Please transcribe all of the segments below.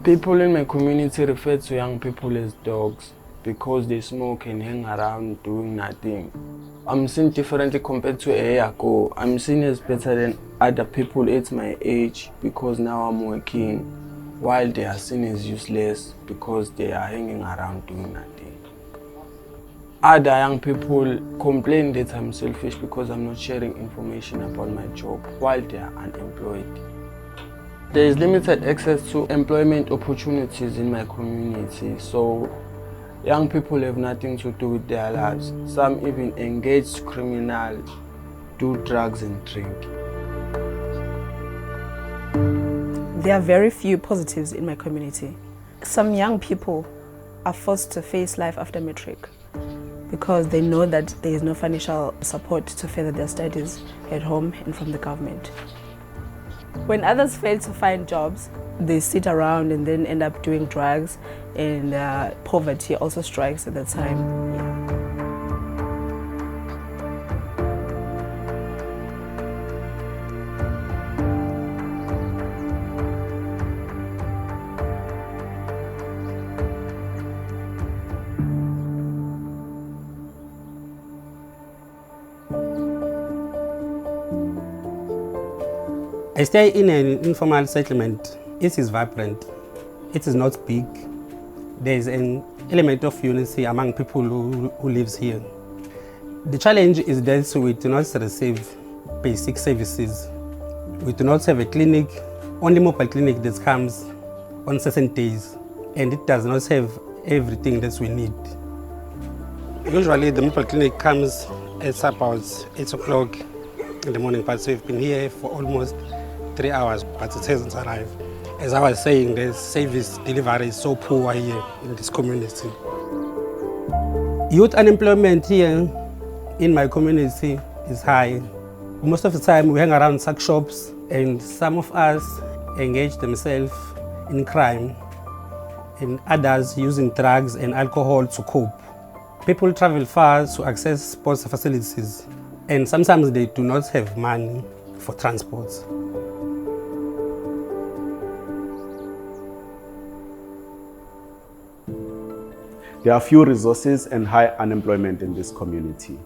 People in my community refer to young people as dogs because they smoke and hang around doing nothing. I'm seen differently compared to a year ago. I'm seen as better than other people at my age because now I'm working, while they are seen as useless because they are hanging around doing nothing. Other young people complain that I'm selfish because I'm not sharing information about my job while they are unemployed. There is limited access to employment opportunities in my community, so young people have nothing to do with their lives. Some even engage criminal, do drugs and drink. There are very few positives in my community. Some young people are forced to face life after matric because they know that there is no financial support to further their studies at home and from the government. When others fail to find jobs, they sit around and then end up doing drugs, and poverty also strikes at that time. I stay in an informal settlement. It is vibrant. It is not big. There is an element of unity among people who lives here. The challenge is that we do not receive basic services. We do not have a clinic, only mobile clinic that comes on certain days, and it does not have everything that we need. Usually the mobile clinic comes at about 8 o'clock in the morning, but we've been here for almost 3 hours, but it hasn't arrived. As I was saying, the service delivery is so poor here in this community. Youth unemployment here in my community is high. Most of the time we hang around sack shops, and some of us engage themselves in crime, and others using drugs and alcohol to cope. People travel far to access sports facilities, and sometimes they do not have money for transport. There are few resources and high unemployment in this community.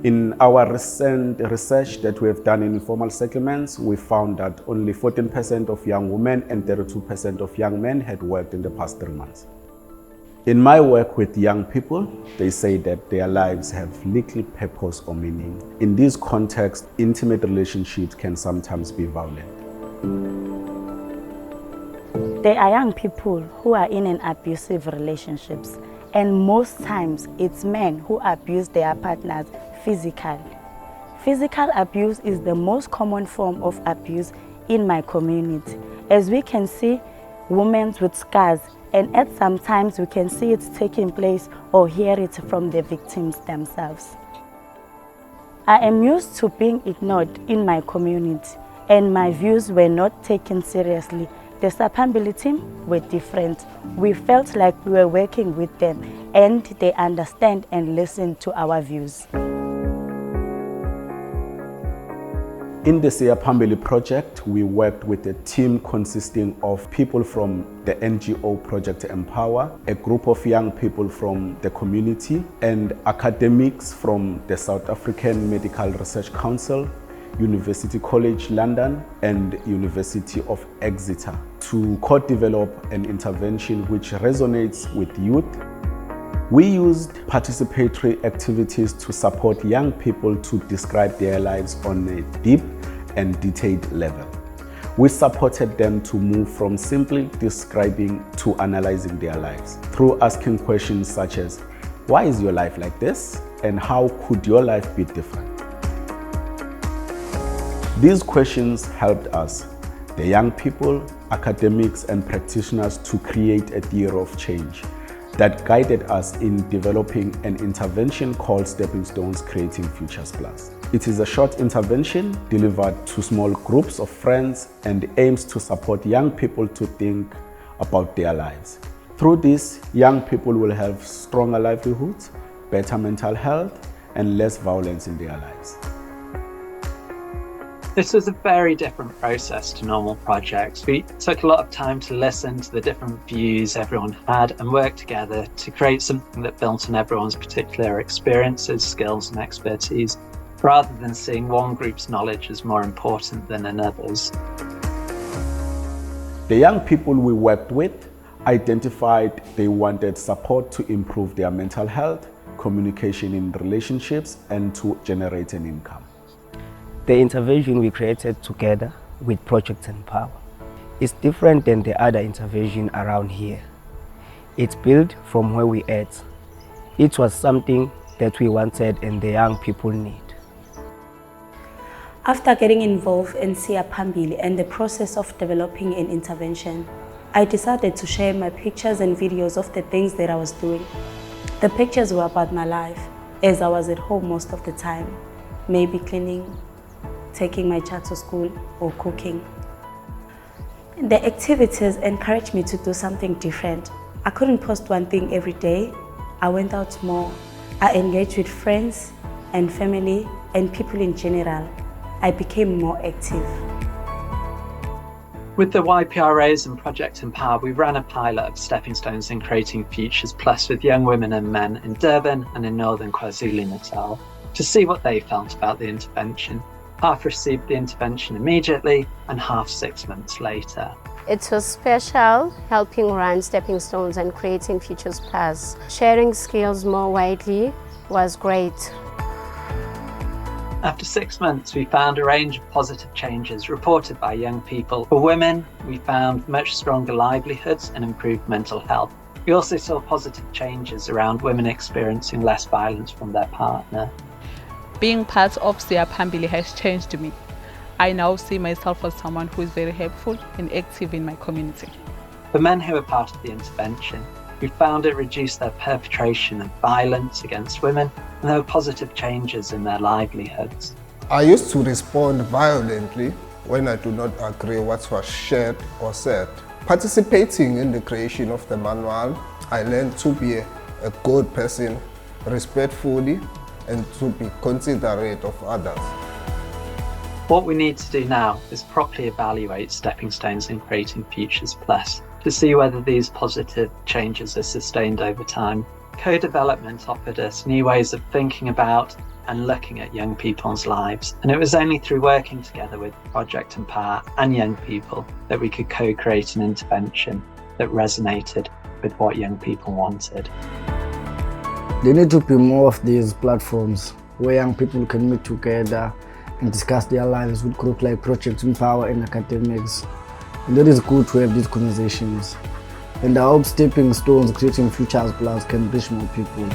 In our recent research that we have done in informal settlements, we found that only 14% of young women and 32% of young men had worked in the past 3 months. In my work with young people, they say that their lives have little purpose or meaning. In this context, intimate relationships can sometimes be violent. There are young people who are in an abusive relationships, and most times it's men who abuse their partners physically. Physical abuse is the most common form of abuse in my community. As we can see, women with scars, and at some times we can see it taking place or hear it from the victims themselves. I am used to being ignored in my community, and my views were not taken seriously. The Sapambili team were different. We felt like we were working with them, and they understand and listen to our views. In the Siyaphambili project, we worked with a team consisting of people from the NGO Project Empower, a group of young people from the community, and academics from the South African Medical Research Council, University College London, and University of Exeter to co-develop an intervention which resonates with youth. We used participatory activities to support young people to describe their lives on a deep and detailed level. We supported them to move from simply describing to analyzing their lives through asking questions such as, why is your life like this? And how could your life be different? These questions helped us, the young people, academics, and practitioners, to create a theory of change that guided us in developing an intervention called Stepping Stones Creating Futures Plus. It is a short intervention delivered to small groups of friends and aims to support young people to think about their lives. Through this, young people will have stronger livelihoods, better mental health, and less violence in their lives. This was a very different process to normal projects. We took a lot of time to listen to the different views everyone had and work together to create something that built on everyone's particular experiences, skills and expertise, rather than seeing one group's knowledge as more important than another's. The young people we worked with identified they wanted support to improve their mental health, communication in relationships, and to generate an income. The intervention we created together with Project Empower is different than the other intervention around here. It's built from where we at. It was something that we wanted and the young people need. After getting involved in Siya Phambili and the process of developing an intervention, I decided to share my pictures and videos of the things that I was doing. The pictures were about my life, as I was at home most of the time, maybe cleaning, taking my child to school, or cooking. The activities encouraged me to do something different. I couldn't post one thing every day. I went out more. I engaged with friends and family and people in general. I became more active. With the YPRAs and Project Empower, we ran a pilot of Stepping Stones in Creating Futures Plus with young women and men in Durban and in northern KwaZulu-Natal to see what they felt about the intervention. Half received the intervention immediately and half 6 months later. It was special helping run Stepping Stones and Creating Futures Plus. Sharing skills more widely was great. After 6 months, we found a range of positive changes reported by young people. For women, we found much stronger livelihoods and improved mental health. We also saw positive changes around women experiencing less violence from their partner. Being part of Siya Phambili has changed me. I now see myself as someone who is very helpful and active in my community. For men who were part of the intervention, we found it reduced their perpetration of violence against women, and there were positive changes in their livelihoods. I used to respond violently when I do not agree what was shared or said. Participating in the creation of the manual, I learned to be a good person, respectfully, and to be considerate of others. What we need to do now is properly evaluate Stepping Stones in Creating Futures Plus to see whether these positive changes are sustained over time. Co-development offered us new ways of thinking about and looking at young people's lives, and it was only through working together with Project Empower and young people that we could co-create an intervention that resonated with what young people wanted. There need to be more of these platforms where young people can meet together and discuss their lives with groups like Project Empower and academics. And that is good to have these conversations. And I hope Stepping Stones Creating Futures Plus can reach more people.